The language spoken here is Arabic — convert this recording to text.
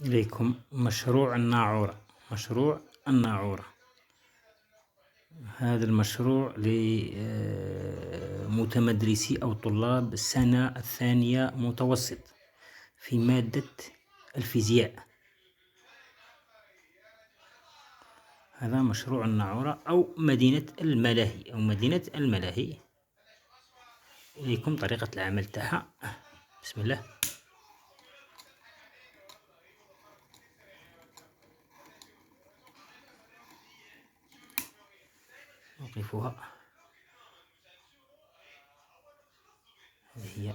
إليكم مشروع الناعورة. مشروع الناعورة هذا المشروع لمتمدرسي أو طلاب السنة الثانية متوسط في مادة الفيزياء. هذا مشروع الناعورة أو مدينة الملاهي. إليكم طريقة العمل تاعها. بسم الله. نوقفها. هذه هي.